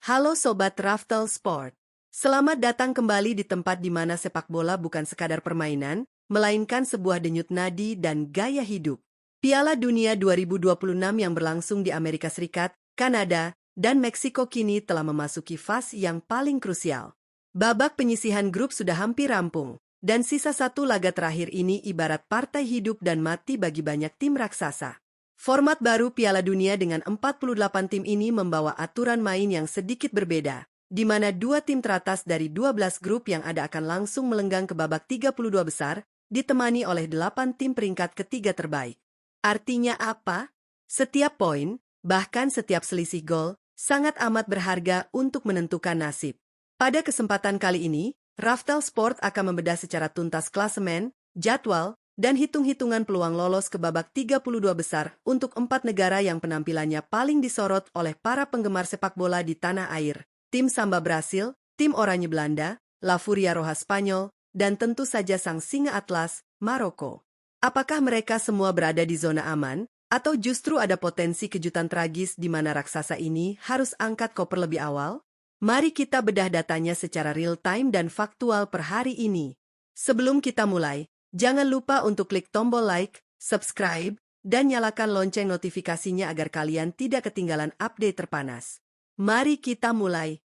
Halo Sobat Raftel Sport. Selamat datang kembali di tempat di mana sepak bola bukan sekadar permainan, melainkan sebuah denyut nadi dan gaya hidup. Piala Dunia 2026 yang berlangsung di Amerika Serikat, Kanada, dan Meksiko kini telah memasuki fase yang paling krusial. Babak penyisihan grup sudah hampir rampung, dan sisa satu laga terakhir ini ibarat partai hidup dan mati bagi banyak tim raksasa. Format baru Piala Dunia dengan 48 tim ini membawa aturan main yang sedikit berbeda, di mana dua tim teratas dari 12 grup yang ada akan langsung melenggang ke babak 32 besar, ditemani oleh 8 tim peringkat ketiga terbaik. Artinya apa? Setiap poin, bahkan setiap selisih gol, sangat amat berharga untuk menentukan nasib. Pada kesempatan kali ini, Raftel Sport akan membedah secara tuntas klasemen, jadwal, dan hitung-hitungan peluang lolos ke babak 32 besar untuk 4 negara yang penampilannya paling disorot oleh para penggemar sepak bola di tanah air. Tim Samba Brasil, tim Oranye Belanda, La Furia Roja Spanyol, dan tentu saja sang singa Atlas, Maroko. Apakah mereka semua berada di zona aman, atau justru ada potensi kejutan tragis di mana raksasa ini harus angkat koper lebih awal? Mari kita bedah datanya secara real-time dan faktual per hari ini. Sebelum kita mulai, jangan lupa untuk klik tombol like, subscribe, dan nyalakan lonceng notifikasinya agar kalian tidak ketinggalan update terpanas. Mari kita mulai.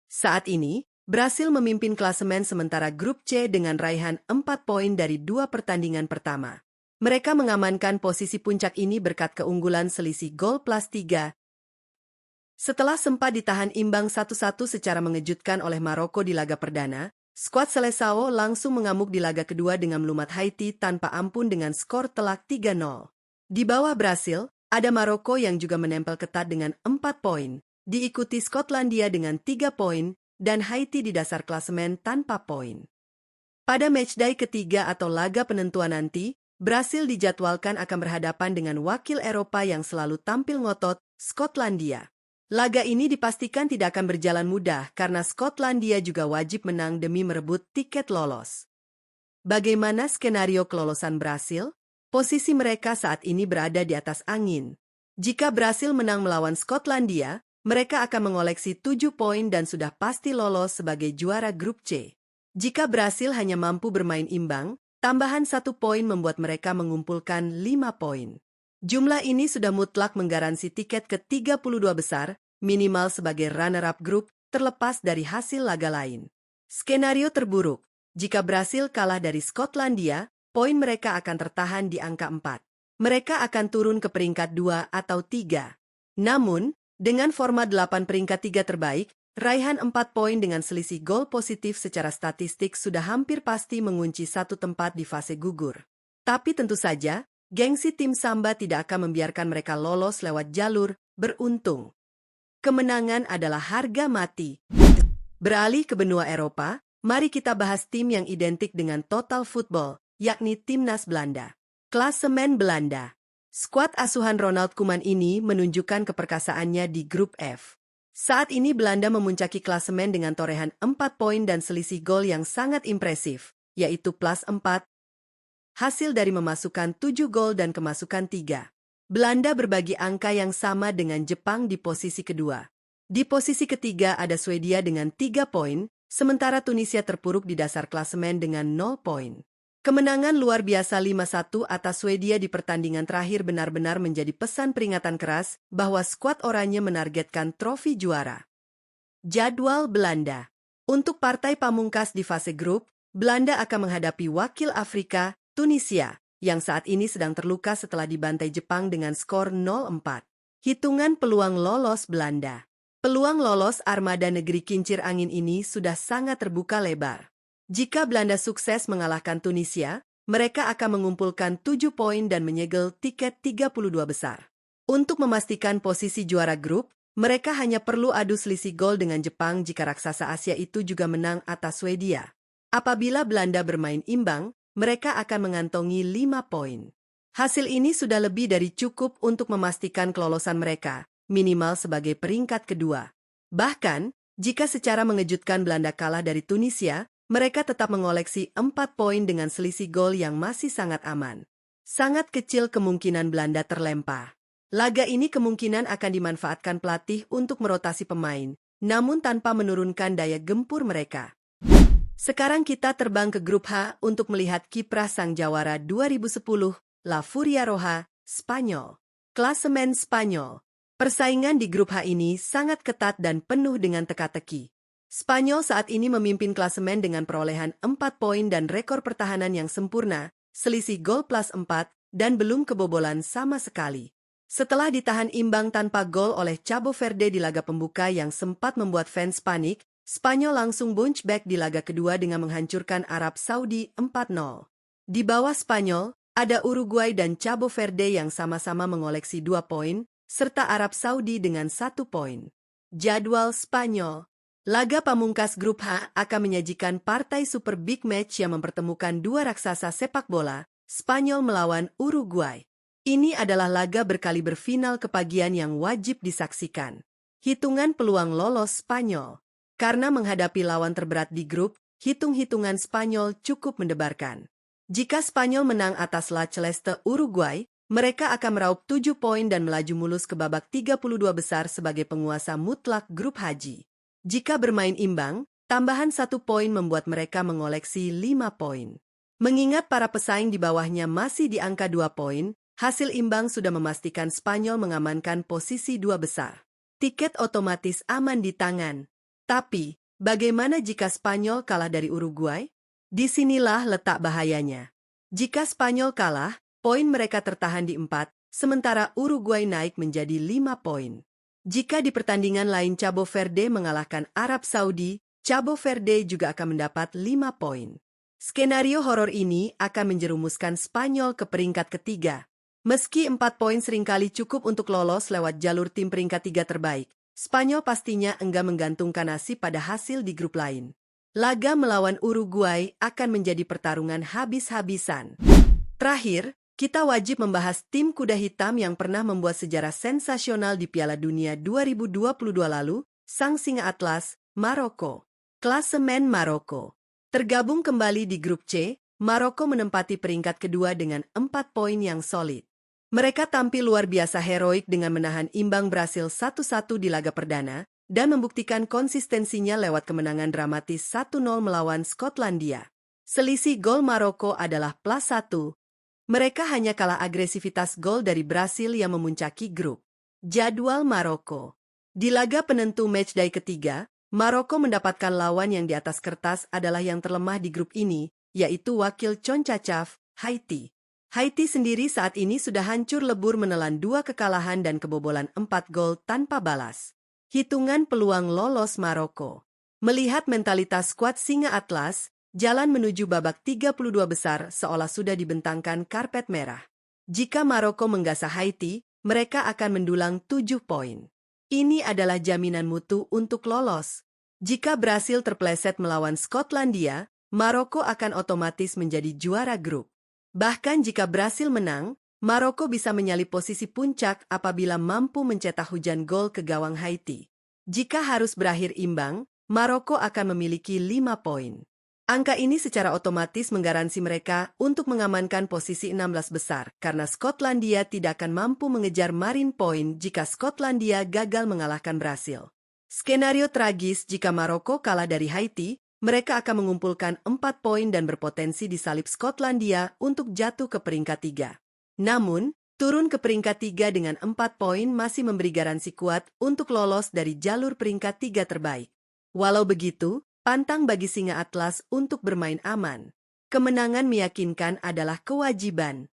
Saat ini, Brasil memimpin klasemen sementara grup C dengan raihan 4 poin dari 2 pertandingan pertama. Mereka mengamankan posisi puncak ini berkat keunggulan selisih gol plus 3. Setelah sempat ditahan imbang 1-1 secara mengejutkan oleh Maroko di laga perdana, skuad Seleção langsung mengamuk di laga kedua dengan melumat Haiti tanpa ampun dengan skor telak 3-0. Di bawah Brasil, ada Maroko yang juga menempel ketat dengan 4 poin, diikuti Skotlandia dengan 3 poin, dan Haiti di dasar klasemen tanpa poin. Pada matchday ketiga atau laga penentuan nanti, Brasil dijadwalkan akan berhadapan dengan wakil Eropa yang selalu tampil ngotot, Skotlandia. Laga ini dipastikan tidak akan berjalan mudah karena Skotlandia juga wajib menang demi merebut tiket lolos. Bagaimana skenario kelolosan Brasil? Posisi mereka saat ini berada di atas angin. Jika Brasil menang melawan Skotlandia, mereka akan mengoleksi 7 poin dan sudah pasti lolos sebagai juara grup C. Jika Brasil hanya mampu bermain imbang, tambahan 1 poin membuat mereka mengumpulkan 5 poin. Jumlah ini sudah mutlak menggaransi tiket ke 32 besar, minimal sebagai runner-up grup, terlepas dari hasil laga lain. Skenario terburuk, jika Brasil kalah dari Skotlandia, poin mereka akan tertahan di angka 4. Mereka akan turun ke peringkat 2 atau 3. Namun, dengan format 8 peringkat 3 terbaik, raihan 4 poin dengan selisih gol positif secara statistik sudah hampir pasti mengunci satu tempat di fase gugur. Tapi tentu saja, gengsi tim Samba tidak akan membiarkan mereka lolos lewat jalur beruntung. Kemenangan adalah harga mati. Beralih ke benua Eropa, mari kita bahas tim yang identik dengan total football, yakni Timnas Belanda. Klasemen Belanda. Skuad asuhan Ronald Koeman ini menunjukkan keperkasaannya di grup F. Saat ini Belanda memuncaki klasemen dengan torehan 4 poin dan selisih gol yang sangat impresif, yaitu plus 4. Hasil dari memasukkan 7 gol dan kemasukan 3. Belanda berbagi angka yang sama dengan Jepang di posisi kedua. Di posisi ketiga ada Swedia dengan 3 poin, sementara Tunisia terpuruk di dasar klasemen dengan 0 poin. Kemenangan luar biasa 5-1 atas Swedia di pertandingan terakhir benar-benar menjadi pesan peringatan keras bahwa skuad oranye menargetkan trofi juara. Jadwal Belanda. Untuk partai pamungkas di fase grup, Belanda akan menghadapi wakil Afrika, Tunisia, yang saat ini sedang terluka setelah dibantai Jepang dengan skor 0-4. Hitungan peluang lolos Belanda. Peluang lolos armada negeri kincir angin ini sudah sangat terbuka lebar. Jika Belanda sukses mengalahkan Tunisia, mereka akan mengumpulkan 7 poin dan menyegel tiket 32 besar. Untuk memastikan posisi juara grup, mereka hanya perlu adu selisih gol dengan Jepang jika raksasa Asia itu juga menang atas Swedia. Apabila Belanda bermain imbang, mereka akan mengantongi 5 poin. Hasil ini sudah lebih dari cukup untuk memastikan kelolosan mereka, minimal sebagai peringkat kedua. Bahkan, jika secara mengejutkan Belanda kalah dari Tunisia, mereka tetap mengoleksi 4 poin dengan selisih gol yang masih sangat aman. Sangat kecil kemungkinan Belanda terlempar. Laga ini kemungkinan akan dimanfaatkan pelatih untuk merotasi pemain, namun tanpa menurunkan daya gempur mereka. Sekarang kita terbang ke grup H untuk melihat kiprah sang jawara 2010, La Furia Roja, Spanyol. Klasemen Spanyol. Persaingan di grup H ini sangat ketat dan penuh dengan teka-teki. Spanyol saat ini memimpin klasemen dengan perolehan 4 poin dan rekor pertahanan yang sempurna, selisih gol plus 4, dan belum kebobolan sama sekali. Setelah ditahan imbang tanpa gol oleh Cabo Verde di laga pembuka yang sempat membuat fans panik, Spanyol langsung bounce back di laga kedua dengan menghancurkan Arab Saudi 4-0. Di bawah Spanyol, ada Uruguay dan Cabo Verde yang sama-sama mengoleksi 2 poin, serta Arab Saudi dengan 1 poin. Jadwal Spanyol. Laga pamungkas grup H akan menyajikan partai super big match yang mempertemukan dua raksasa sepak bola, Spanyol melawan Uruguay. Ini adalah laga berkaliber final kepagian yang wajib disaksikan. Hitungan peluang lolos Spanyol. Karena menghadapi lawan terberat di grup, hitung-hitungan Spanyol cukup mendebarkan. Jika Spanyol menang atas La Celeste Uruguay, mereka akan meraup 7 poin dan melaju mulus ke babak 32 besar sebagai penguasa mutlak grup H. Jika bermain imbang, tambahan 1 poin membuat mereka mengoleksi 5 poin. Mengingat para pesaing di bawahnya masih di angka 2 poin, hasil imbang sudah memastikan Spanyol mengamankan posisi 2 besar. Tiket otomatis aman di tangan. Tapi, bagaimana jika Spanyol kalah dari Uruguay? Disinilah letak bahayanya. Jika Spanyol kalah, poin mereka tertahan di 4, sementara Uruguay naik menjadi 5 poin. Jika di pertandingan lain Cabo Verde mengalahkan Arab Saudi, Cabo Verde juga akan mendapat 5 poin. Skenario horor ini akan menjerumuskan Spanyol ke peringkat ketiga. Meski 4 poin seringkali cukup untuk lolos lewat jalur tim peringkat 3 terbaik, Spanyol pastinya enggan menggantungkan nasib pada hasil di grup lain. Laga melawan Uruguay akan menjadi pertarungan habis-habisan. Terakhir, kita wajib membahas tim kuda hitam yang pernah membuat sejarah sensasional di Piala Dunia 2022 lalu, sang singa Atlas, Maroko. Klasemen Maroko. Tergabung kembali di grup C, Maroko menempati peringkat kedua dengan 4 poin yang solid. Mereka tampil luar biasa heroik dengan menahan imbang Brasil 1-1 di laga perdana, dan membuktikan konsistensinya lewat kemenangan dramatis 1-0 melawan Skotlandia. Selisih gol Maroko adalah plus 1. Mereka hanya kalah agresivitas gol dari Brasil yang memuncaki grup. Jadwal Maroko. Di laga penentu matchday ketiga, Maroko mendapatkan lawan yang di atas kertas adalah yang terlemah di grup ini, yaitu wakil CONCACAF, Haiti. Haiti sendiri saat ini sudah hancur lebur menelan 2 kekalahan dan kebobolan 4 gol tanpa balas. Hitungan peluang lolos Maroko. Melihat mentalitas skuad singa Atlas, jalan menuju babak 32 besar seolah sudah dibentangkan karpet merah. Jika Maroko menggasah Haiti, mereka akan mendulang 7 poin. Ini adalah jaminan mutu untuk lolos. Jika Brasil terpleset melawan Skotlandia, Maroko akan otomatis menjadi juara grup. Bahkan jika Brasil menang, Maroko bisa menyalip posisi puncak apabila mampu mencetak hujan gol ke gawang Haiti. Jika harus berakhir imbang, Maroko akan memiliki 5 poin. Angka ini secara otomatis menggaransi mereka untuk mengamankan posisi 16 besar karena Skotlandia tidak akan mampu mengejar Marine Point jika Skotlandia gagal mengalahkan Brasil. Skenario tragis jika Maroko kalah dari Haiti, mereka akan mengumpulkan 4 poin dan berpotensi disalip Skotlandia untuk jatuh ke peringkat 3. Namun, turun ke peringkat 3 dengan 4 poin masih memberi garansi kuat untuk lolos dari jalur peringkat 3 terbaik. Walau begitu, pantang bagi singa Atlas untuk bermain aman. Kemenangan meyakinkan adalah kewajiban.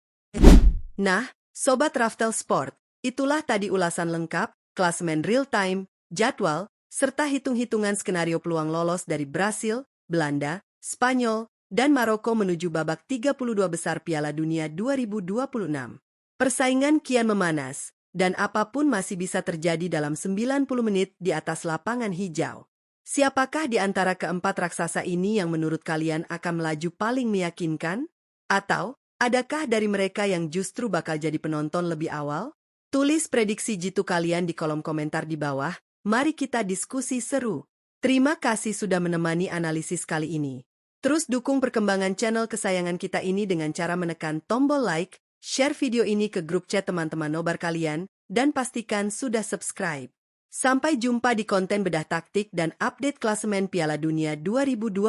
Nah, Sobat Raftel Sport, itulah tadi ulasan lengkap, klasemen real-time, jadwal, serta hitung-hitungan skenario peluang lolos dari Brasil, Belanda, Spanyol, dan Maroko menuju babak 32 besar Piala Dunia 2026. Persaingan kian memanas, dan apapun masih bisa terjadi dalam 90 menit di atas lapangan hijau. Siapakah di antara keempat raksasa ini yang menurut kalian akan melaju paling meyakinkan? Atau, adakah dari mereka yang justru bakal jadi penonton lebih awal? Tulis prediksi jitu kalian di kolom komentar di bawah, mari kita diskusi seru. Terima kasih sudah menemani analisis kali ini. Terus dukung perkembangan channel kesayangan kita ini dengan cara menekan tombol like, share video ini ke grup chat teman-teman nobar kalian, dan pastikan sudah subscribe. Sampai jumpa di konten bedah taktik dan update klasemen Piala Dunia 2026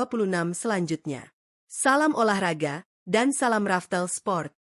selanjutnya. Salam olahraga, dan salam Raftel Sport.